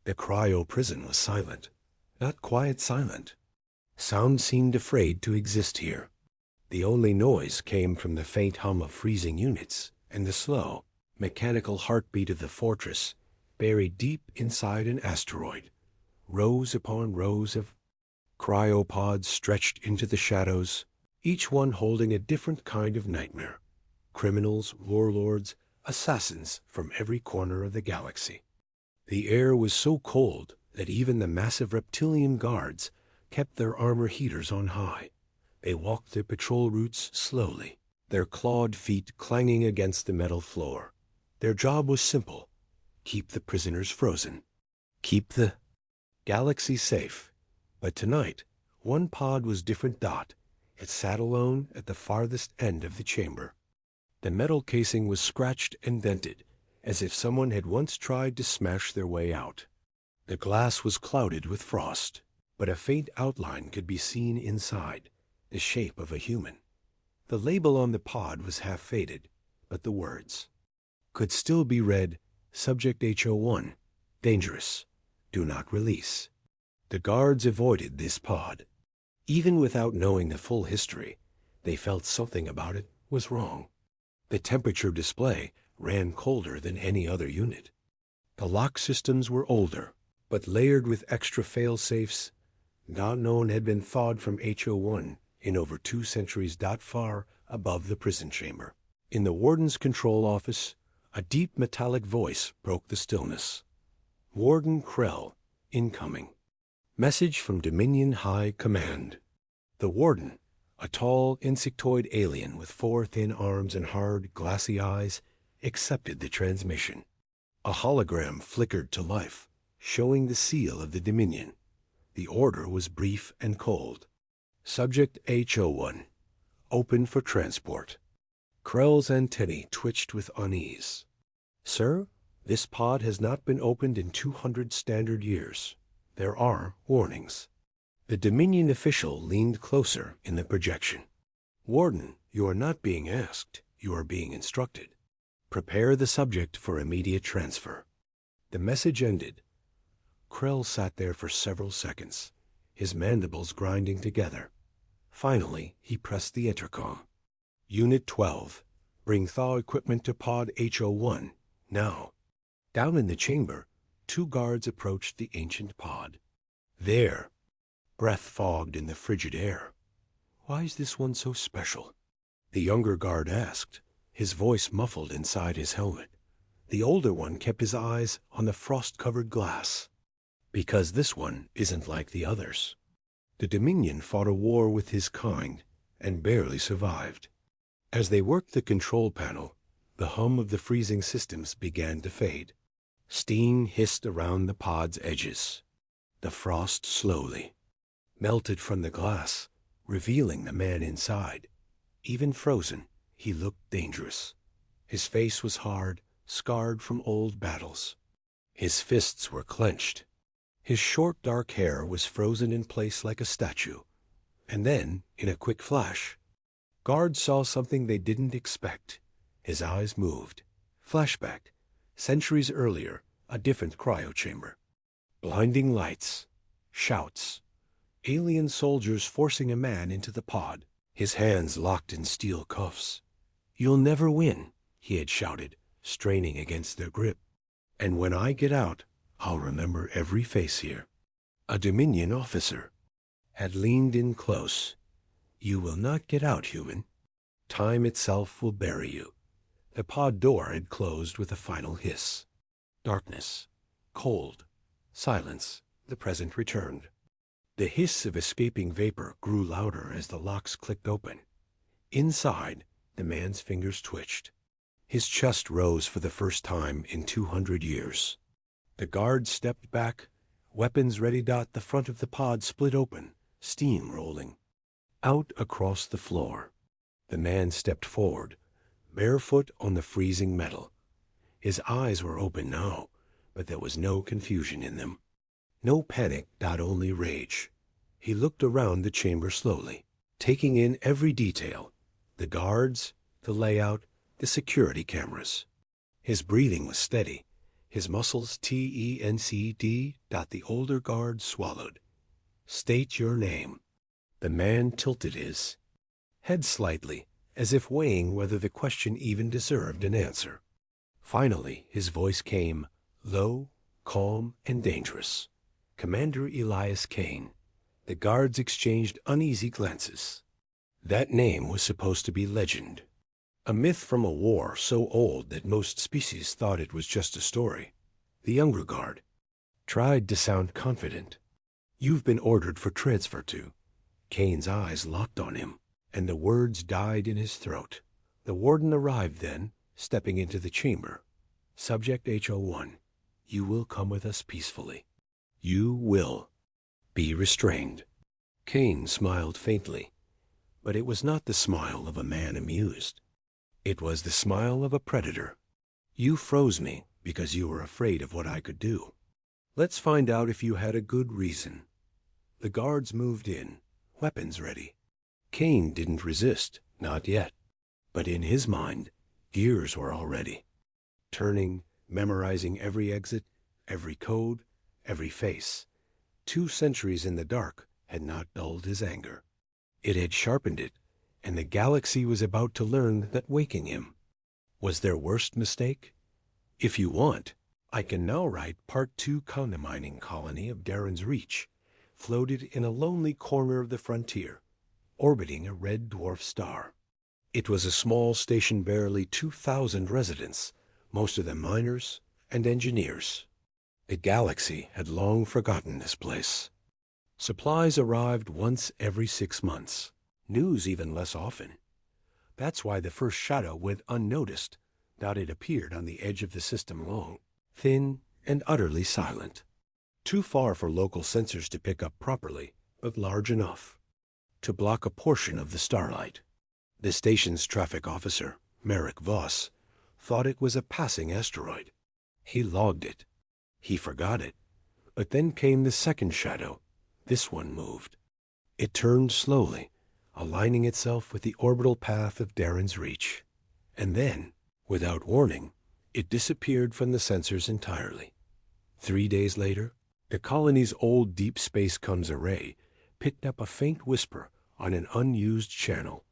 The cryo-prison was silent, not quiet silent. Sound seemed afraid to exist here. The only noise came from the faint hum of freezing units and the slow, mechanical heartbeat of the fortress buried deep inside an asteroid. Rows upon rows of cryopods stretched into the shadows, each one holding a different kind of nightmare. Criminals, warlords, assassins from every corner of the galaxy. The air was so cold that even the massive reptilian guards kept their armor heaters on high. They walked their patrol routes slowly, their clawed feet clanging against the metal floor. Their job was simple: keep the prisoners frozen, keep the galaxy safe. But tonight, one pod was different. It sat alone at the farthest end of the chamber. The metal casing was scratched and dented, as if someone had once tried to smash their way out. The glass was clouded with frost, but a faint outline could be seen inside, the shape of a human. The label on the pod was half faded, but the words could still be read: Subject HO1, dangerous, do not release. The guards avoided this pod. Even without knowing the full history, they felt something about it was wrong. The temperature display ran colder than any other unit. The lock systems were older, but layered with extra fail-safes. Not known had been thawed from HO1 in over 2 centuries. Far above the prison chamber, in the warden's control office, a deep metallic voice broke the stillness. Warden Krell, incoming. Message from Dominion High Command. The warden, a tall, insectoid alien with 4 thin arms and hard, glassy eyes, accepted the transmission. A hologram flickered to life, showing the seal of the Dominion. The order was brief and cold. Subject HO1, open for transport. Krell's antennae twitched with unease. Sir, this pod has not been opened in 200 standard years. There are warnings. The Dominion official leaned closer in the projection. Warden, you are not being asked, you are being instructed. Prepare the subject for immediate transfer. The message ended. Krell sat there for several seconds, his mandibles grinding together. Finally, he pressed the intercom. Unit 12, bring thaw equipment to pod HO1, now. Down in the chamber, 2 guards approached the ancient pod. There, breath fogged in the frigid air. Why is this one so special? The younger guard asked, his voice muffled inside his helmet. The older one kept his eyes on the frost-covered glass. Because this one isn't like the others. The Dominion fought a war with his kind and barely survived. As they worked the control panel, the hum of the freezing systems began to fade. Steam hissed around the pod's edges. The frost slowly melted from the glass, revealing the man inside. Even frozen, he looked dangerous. His face was hard, scarred from old battles. His fists were clenched. His short dark hair was frozen in place like a statue. And then, in a quick flash, guards saw something they didn't expect. His eyes moved. Flashback. Centuries earlier, a different cryo chamber. Blinding lights. Shouts. Alien soldiers forcing a man into the pod, his hands locked in steel cuffs. "You'll never win," he had shouted, straining against their grip. "And when I get out, I'll remember every face here." A Dominion officer had leaned in close. "You will not get out, human. Time itself will bury you." The pod door had closed with a final hiss. Darkness. Cold. Silence. The present returned. The hiss of escaping vapor grew louder as the locks clicked open. Inside, the man's fingers twitched. His chest rose for the first time in 200 years. The guard stepped back, weapons ready. The front of the pod split open, steam rolling. Out across the floor. The man stepped forward, barefoot on the freezing metal. His eyes were open now, but there was no confusion in them. No panic, only rage. He looked around the chamber slowly, taking in every detail. The guards, the layout, the security cameras. His breathing was steady, His muscles tensed. The older guard swallowed. "State your name." The man tilted his head slightly, as if weighing whether the question even deserved an answer. Finally, his voice came, low, calm, and dangerous. "Commander Elias Kane." The guards exchanged uneasy glances. That name was supposed to be legend, a myth from a war so old that most species thought it was just a story. The younger guard tried to sound confident. "You've been ordered for transfer to." Kane's eyes locked on him, and the words died in his throat. The warden arrived then, stepping into the chamber. "Subject H01, you will come with us peacefully. You will be restrained." Kane smiled faintly, but it was not the smile of a man amused. It was the smile of a predator. "You froze me because you were afraid of what I could do. Let's find out if you had a good reason." The guards moved in, weapons ready. Kane didn't resist, not yet. But in his mind, gears were already turning, memorizing every exit, every code, every face. 2 centuries in the dark had not dulled his anger. It had sharpened it, and the galaxy was about to learn that waking him was their worst mistake. If you want, I can now write Part 2 mining colony of Darren's Reach, floated in a lonely corner of the frontier, orbiting a red dwarf star. It was a small station, barely 2,000 residents, most of them miners and engineers. The galaxy had long forgotten this place. Supplies arrived once every 6 months, news even less often. That's why the first shadow went unnoticed. It appeared on the edge of the system, long, thin, and utterly silent. Too far for local sensors to pick up properly, but large enough to block a portion of the starlight. The station's traffic officer, Merrick Voss, thought it was a passing asteroid. He logged it. He forgot it. But then came the second shadow. This one moved. It turned slowly, aligning itself with the orbital path of Darren's Reach. And then, without warning, it disappeared from the sensors entirely. 3 days later, the colony's old Deep Space Comms array picked up a faint whisper on an unused channel.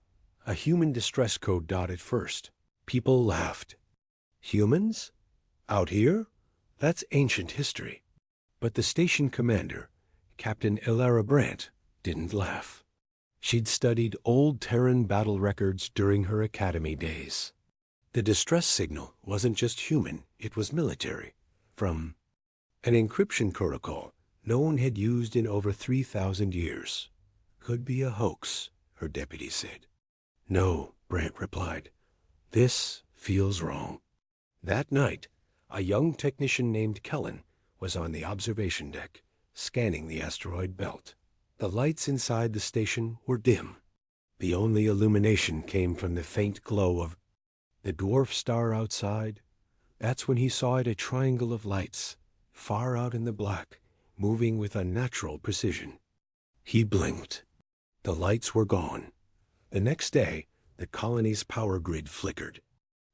A human distress code dot at first. People laughed. Humans? Out here? That's ancient history. But the station commander, Captain Elara Brandt, didn't laugh. She'd studied old Terran battle records during her academy days. The distress signal wasn't just human, it was military. From an encryption protocol no one had used in over 3,000 years. "Could be a hoax," her deputy said. "No," Brandt replied. "This feels wrong." That night, a young technician named Kellen was on the observation deck, scanning the asteroid belt. The lights inside the station were dim. The only illumination came from the faint glow of the dwarf star outside. That's when he saw it, a triangle of lights, far out in the black, moving with unnatural precision. He blinked. The lights were gone. The next day, the colony's power grid flickered.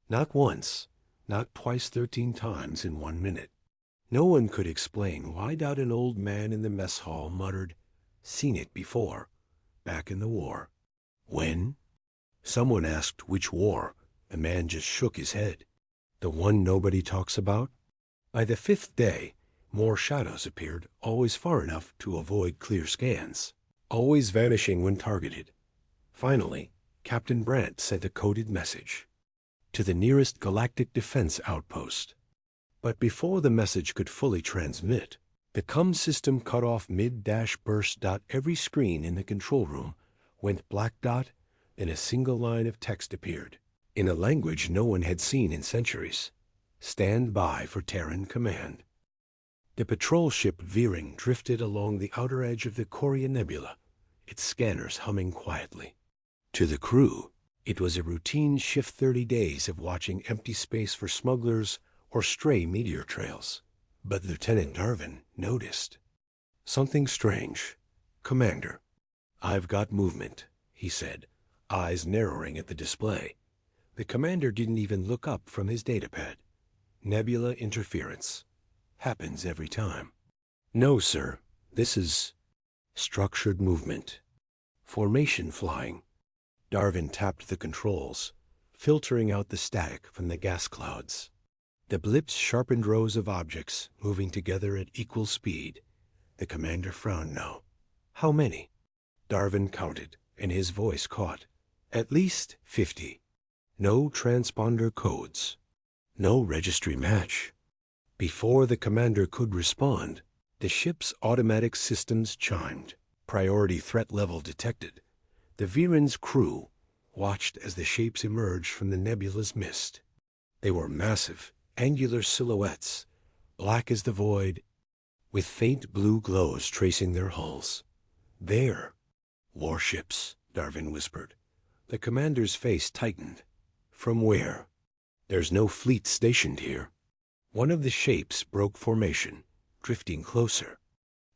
Not once, not twice, 13 times in 1 minute. No one could explain why. An old man in the mess hall muttered, "Seen it before, back in the war." When? Someone asked which war. The man just shook his head. The one nobody talks about? By the 5th day, more shadows appeared, always far enough to avoid clear scans, always vanishing when targeted. Finally, Captain Brandt sent a coded message to the nearest galactic defense outpost. But before the message could fully transmit, the comm system cut off mid-burst. Every screen in the control room went black. Then a single line of text appeared, in a language no one had seen in centuries. "Stand by for Terran command." The patrol ship veering drifted along the outer edge of the Coria Nebula, its scanners humming quietly. To the crew, it was a routine shift, 30 days of watching empty space for smugglers or stray meteor trails. But Lieutenant Darwin noticed something strange. "Commander, I've got movement," he said, eyes narrowing at the display. The commander didn't even look up from his datapad. Nebula interference. Happens every time. No, sir. This is structured movement. Formation flying. Darwin tapped the controls, filtering out the static from the gas clouds. The blips sharpened rows of objects moving together at equal speed. The commander frowned now. How many? Darwin counted, and his voice caught. At least 50. No transponder codes. No registry match. Before the commander could respond, the ship's automatic systems chimed. Priority threat level detected. The Viren's crew watched as the shapes emerged from the nebula's mist. They were massive, angular silhouettes, black as the void, with faint blue glows tracing their hulls. There. Warships, Darwin whispered. The commander's face tightened. From where? There's no fleet stationed here. One of the shapes broke formation, drifting closer.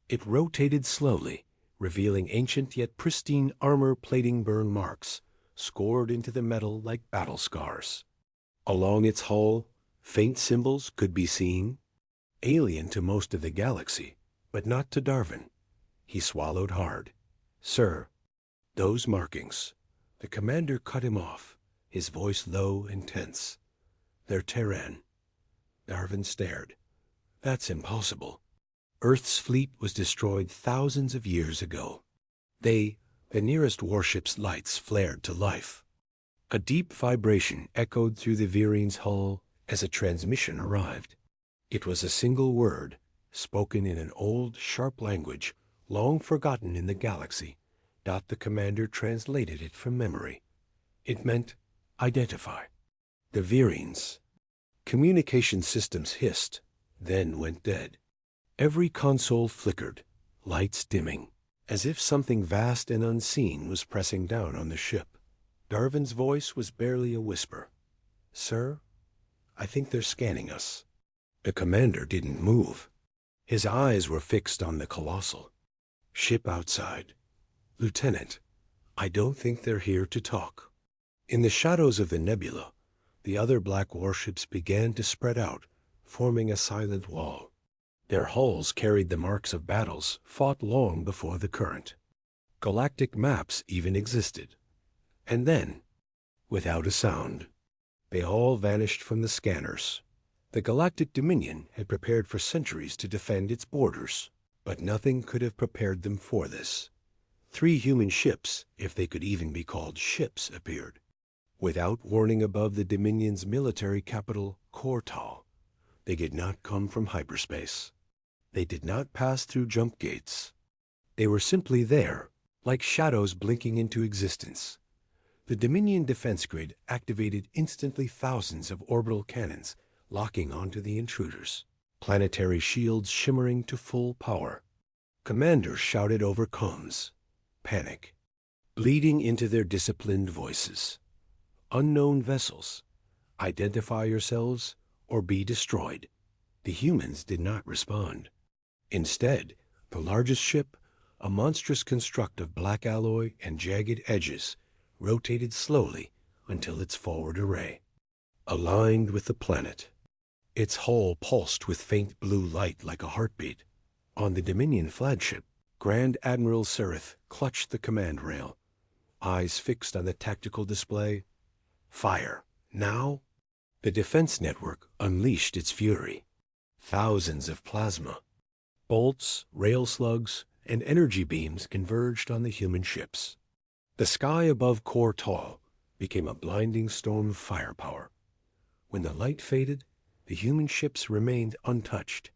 It rotated slowly, revealing ancient yet pristine armor-plating burn marks, scored into the metal like battle scars. Along its hull, faint symbols could be seen, alien to most of the galaxy, but not to Darwin. He swallowed hard. Sir, those markings. The commander cut him off, his voice low and tense. They're Terran. Darwin stared. That's impossible. Earth's fleet was destroyed thousands of years ago. The nearest warship's lights flared to life. A deep vibration echoed through the Viren's hull as a transmission arrived. It was a single word, spoken in an old, sharp language, long forgotten in the galaxy. The commander translated it from memory. It meant, identify. The Viren's communication systems hissed, then went dead. Every console flickered, lights dimming, as if something vast and unseen was pressing down on the ship. Darwin's voice was barely a whisper. Sir, I think they're scanning us. The commander didn't move. His eyes were fixed on the colossal ship outside. Lieutenant, I don't think they're here to talk. In the shadows of the nebula, the other black warships began to spread out, forming a silent wall. Their hulls carried the marks of battles fought long before the current. Galactic maps even existed. And then, without a sound, they all vanished from the scanners. The Galactic Dominion had prepared for centuries to defend its borders, but nothing could have prepared them for this. 3 human ships, if they could even be called ships, appeared. Without warning above the Dominion's military capital, Kortal. They did not come from hyperspace. They did not pass through jump gates. They were simply there, like shadows blinking into existence. The Dominion defense grid activated instantly thousands of orbital cannons, locking onto the intruders. Planetary shields shimmering to full power. Commanders shouted over comms. Panic. Bleeding into their disciplined voices. Unknown vessels. Identify yourselves or be destroyed. The humans did not respond. Instead, the largest ship, a monstrous construct of black alloy and jagged edges, rotated slowly until its forward array aligned with the planet. Its hull pulsed with faint blue light like a heartbeat. On the Dominion flagship, Grand Admiral Sereth clutched the command rail, eyes fixed on the tactical display. Fire. Now? The defense network unleashed its fury. Thousands of plasma, bolts, rail slugs, and energy beams converged on the human ships. The sky above Kortal became a blinding storm of firepower. When the light faded, the human ships remained untouched.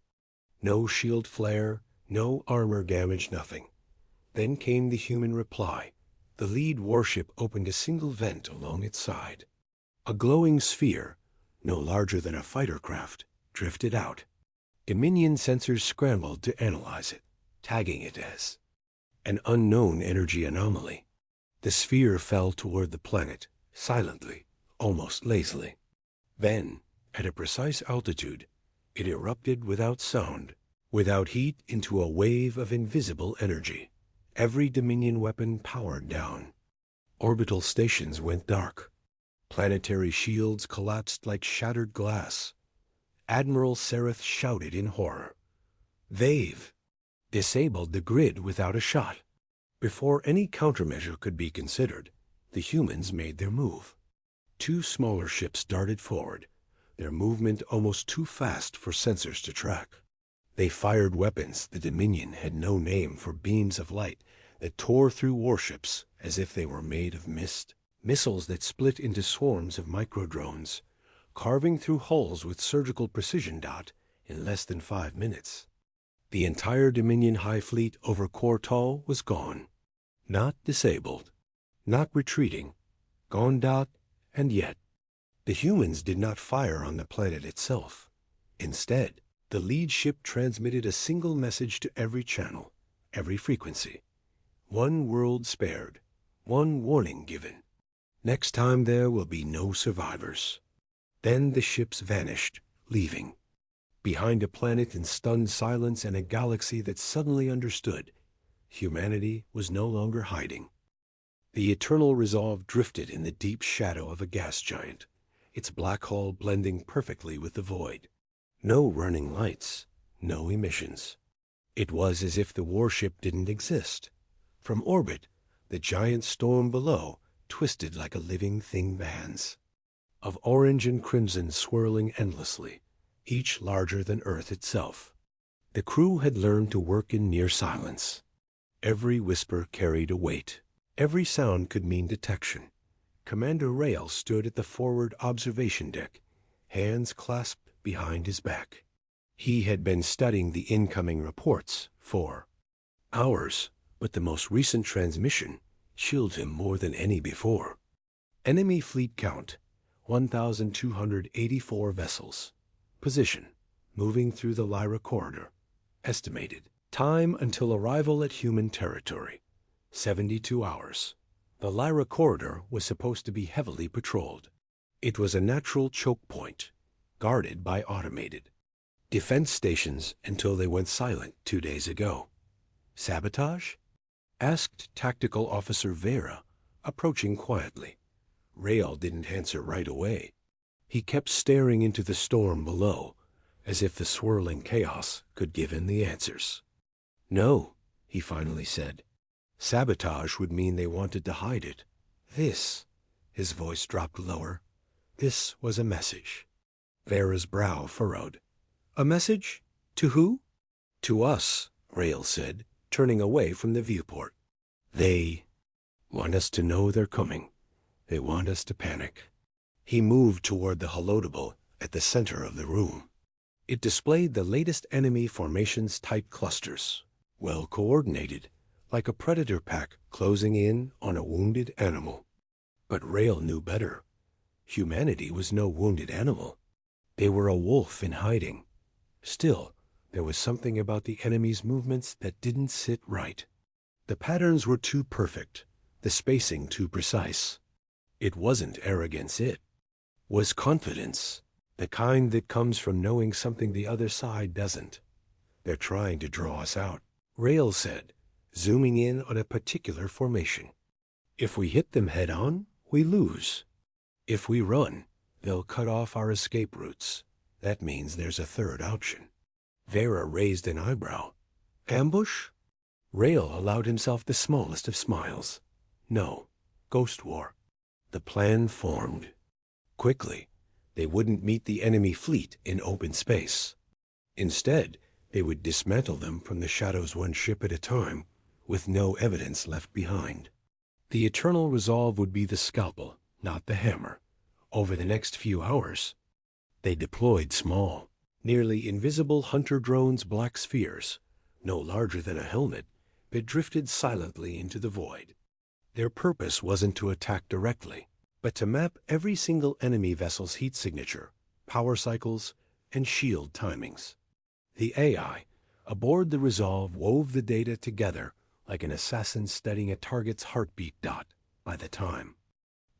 No shield flare, no armor damage, nothing. Then came the human reply. The lead warship opened a single vent along its side. A glowing sphere, no larger than a fighter craft, drifted out. Dominion sensors scrambled to analyze it, tagging it as an unknown energy anomaly. The sphere fell toward the planet, silently, almost lazily. Then, at a precise altitude, it erupted without sound, without heat, into a wave of invisible energy. Every Dominion weapon powered down. Orbital stations went dark. Planetary shields collapsed like shattered glass. Admiral Sereth shouted in horror. They've disabled the grid without a shot. Before any countermeasure could be considered, the humans made their move. Two smaller ships darted forward, their movement almost too fast for sensors to track. They fired weapons the Dominion had no name for, beams of light that tore through warships as if they were made of mist. Missiles that split into swarms of microdrones, carving through hulls with surgical precision in less than 5 minutes. The entire Dominion High Fleet over Kortal was gone. Not disabled, not retreating, gone. And yet, the humans did not fire on the planet itself. Instead, the lead ship transmitted a single message to every channel, every frequency. One world spared, one warning given. Next time there will be no survivors. Then the ships vanished, leaving. Behind a planet in stunned silence and a galaxy that suddenly understood, humanity was no longer hiding. The eternal resolve drifted in the deep shadow of a gas giant, its black hull blending perfectly with the void. No running lights, no emissions. It was as if the warship didn't exist. From orbit, the giant storm below twisted like a living thing, bands of orange and crimson swirling endlessly, each larger than Earth itself. The crew had learned to work in near silence. Every whisper carried a weight. Every sound could mean detection. Commander Rail stood at the forward observation deck, hands clasped behind his back. He had been studying the incoming reports for hours, but the most recent transmission chilled him more than any before. Enemy fleet count, 1,284 vessels. Position, moving through the Lyra corridor. Estimated time until arrival at human territory, 72 hours. The Lyra corridor was supposed to be heavily patrolled. It was a natural choke point, guarded by automated defense stations until they went silent 2 days ago. Sabotage? Asked Tactical Officer Vera, approaching quietly. Rail didn't answer right away. He kept staring into the storm below, as if the swirling chaos could give him the answers. No, he finally said. Sabotage would mean they wanted to hide it. This, his voice dropped lower, this was a message. Vera's brow furrowed. A message? To who? To us, Rail said, turning away from the viewport. They want us to know they're coming. They want us to panic. He moved toward the holodable at the center of the room. It displayed the latest enemy formations, tight clusters, well coordinated, like a predator pack closing in on a wounded animal. But Rail knew better. Humanity was no wounded animal. They were a wolf in hiding. Still, there was something about the enemy's movements that didn't sit right. The patterns were too perfect, the spacing too precise. It wasn't arrogance, it was confidence, the kind that comes from knowing something the other side doesn't. They're trying to draw us out, Rail said, zooming in on a particular formation. If we hit them head on, we lose. If we run, they'll cut off our escape routes. That means there's a third option. Vera raised an eyebrow. Ambush? Rail allowed himself the smallest of smiles. No, Ghost War. The plan formed. Quickly, they wouldn't meet the enemy fleet in open space. Instead, they would dismantle them from the shadows, one ship at a time, with no evidence left behind. The eternal resolve would be the scalpel, not the hammer. Over the next few hours, they deployed small, nearly invisible hunter drones, black spheres, no larger than a helmet, that drifted silently into the void. Their purpose wasn't to attack directly, but to map every single enemy vessel's heat signature, power cycles, and shield timings. The AI aboard the Resolve wove the data together like an assassin studying a target's heartbeat. By the time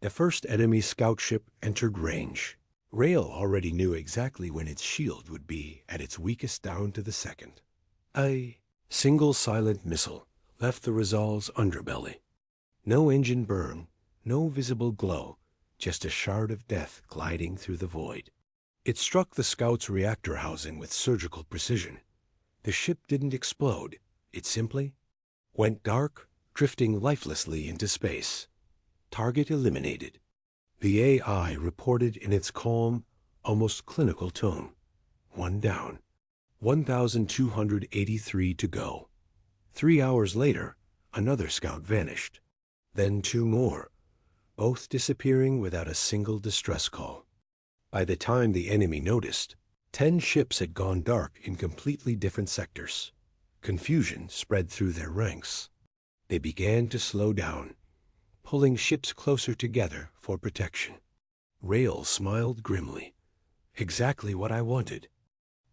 the first enemy scout ship entered range, Rail already knew exactly when its shield would be at its weakest down to the second. A single silent missile left the Resolve's underbelly. No engine burn, no visible glow, just a shard of death gliding through the void. It struck the scout's reactor housing with surgical precision. The ship didn't explode. It simply went dark, drifting lifelessly into space. Target eliminated. The AI reported in its calm, almost clinical tone. One down. 1,283 to go. 3 hours later, another scout vanished. Then 2 more, both disappearing without a single distress call. By the time the enemy noticed, 10 ships had gone dark in completely different sectors. Confusion spread through their ranks. They began to slow down, pulling ships closer together for protection. Rail smiled grimly. Exactly what I wanted.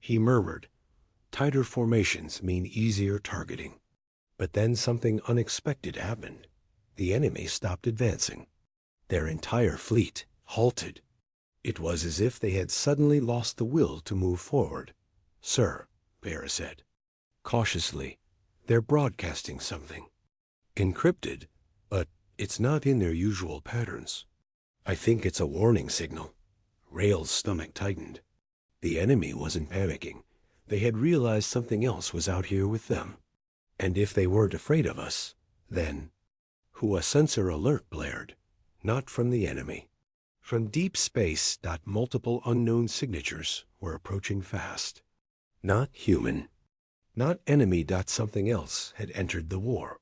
He murmured, tighter formations mean easier targeting. But then something unexpected happened. The enemy stopped advancing. Their entire fleet halted. It was as if they had suddenly lost the will to move forward. Sir, Bear said. Cautiously, they're broadcasting something. Encrypted, but it's not in their usual patterns. I think it's a warning signal. Rail's stomach tightened. The enemy wasn't panicking. They had realized something else was out here with them. And if they weren't afraid of us, then... A sensor alert blared. Not from the enemy. From deep space, multiple unknown signatures were approaching fast. Not human. Not enemy. Something else had entered the war.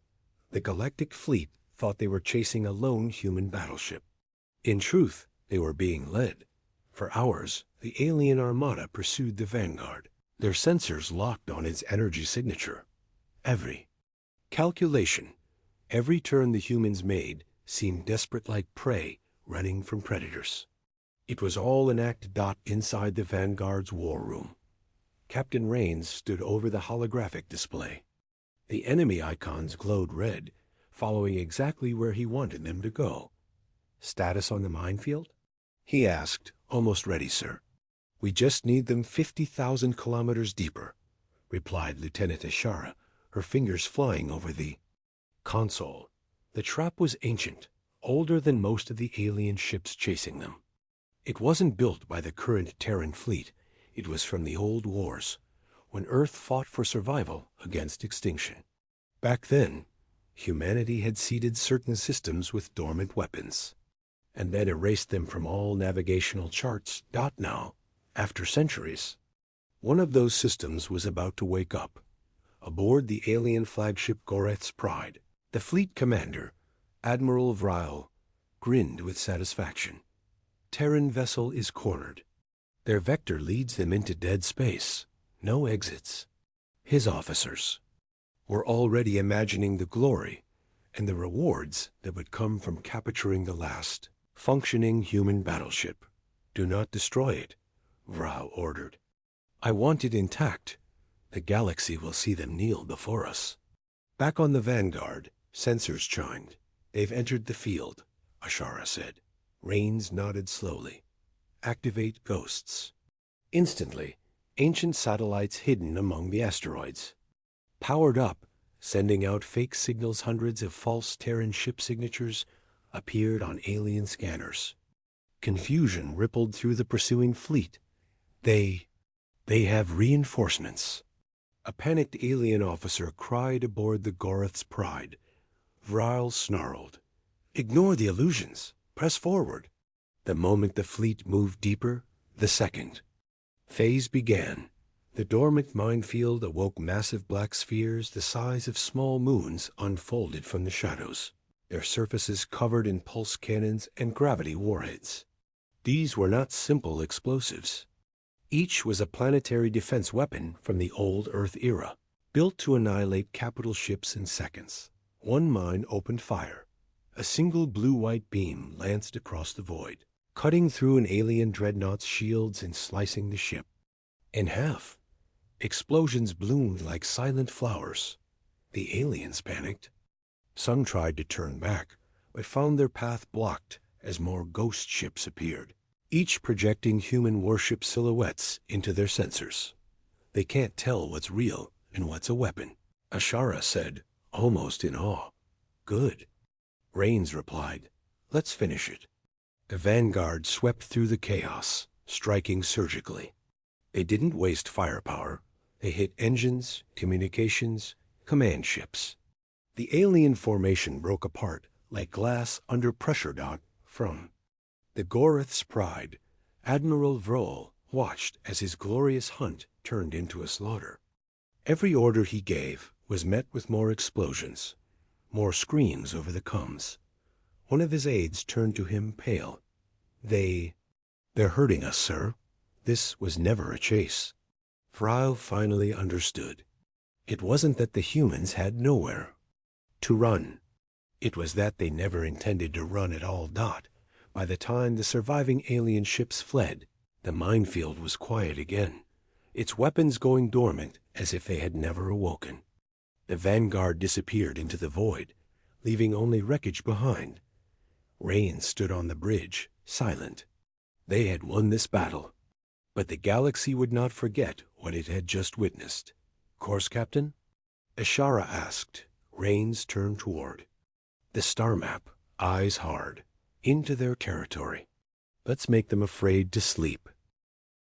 The Galactic fleet thought they were chasing a lone human battleship. In truth, they were being led. For hours, the alien armada pursued the vanguard. Their sensors locked on its energy signature. Every calculation, every turn the humans made seemed desperate, like prey running from predators. It was all an act. Inside the Vanguard's war room, Captain Rains stood over the holographic display. The enemy icons glowed red, following exactly where he wanted them to go. Status on the minefield? He asked. Almost ready, sir. We just need them 50,000 kilometers deeper, replied Lieutenant Ashara, her fingers flying over the console. The trap was ancient, older than most of the alien ships chasing them. It wasn't built by the current Terran fleet. It was from the old wars, when Earth fought for survival against extinction. Back then, humanity had seeded certain systems with dormant weapons, and then erased them from all navigational charts. Now, after centuries, one of those systems was about to wake up. Aboard the alien flagship Goreth's Pride, the fleet commander, Admiral Vryle, grinned with satisfaction. Terran vessel is cornered. Their vector leads them into dead space. No exits. His officers were already imagining the glory and the rewards that would come from capturing the last functioning human battleship. Do not destroy it, Vryle ordered. I want it intact. The galaxy will see them kneel before us. Back on the Vanguard, sensors chimed. They've entered the field, Ashara said. Rains nodded slowly. Activate ghosts. Instantly, ancient satellites hidden among the asteroids powered up, sending out fake signals. Hundreds of false Terran ship signatures appeared on alien scanners. Confusion rippled through the pursuing fleet. They have reinforcements. A panicked alien officer cried aboard the Goreth's Pride. Vryle snarled. Ignore the illusions. Press forward. The moment the fleet moved deeper, the second phase began. The dormant minefield awoke. Massive black spheres the size of small moons unfolded from the shadows, their surfaces covered in pulse cannons and gravity warheads. These were not simple explosives. Each was a planetary defense weapon from the old Earth era, built to annihilate capital ships in seconds. One mine opened fire. A single blue-white beam lanced across the void, cutting through an alien dreadnought's shields and slicing the ship in half. Explosions bloomed like silent flowers. The aliens panicked. Some tried to turn back, but found their path blocked as more ghost ships appeared, each projecting human warship silhouettes into their sensors. They can't tell what's real and what's a weapon, Ashara said, almost in awe. Good. Rains replied. Let's finish it. The Vanguard swept through the chaos, striking surgically. They didn't waste firepower. They hit engines, communications, command ships. The alien formation broke apart like glass under pressure. From the Gorith's pride, Admiral Vrol watched as his glorious hunt turned into a slaughter. Every order he gave was met with more explosions, more screams over the comms. One of his aides turned to him pale. They're hurting us, sir. This was never a chase. Frau finally understood. It wasn't that the humans had nowhere to run. It was that they never intended to run at all. By the time the surviving alien ships fled, the minefield was quiet again, its weapons going dormant as if they had never awoken. The vanguard disappeared into the void, leaving only wreckage behind. Rain stood on the bridge, silent. They had won this battle, but the galaxy would not forget what it had just witnessed. Course, Captain? Ashara asked. Rains turned toward the star map, eyes hard, into their territory. Let's make them afraid to sleep,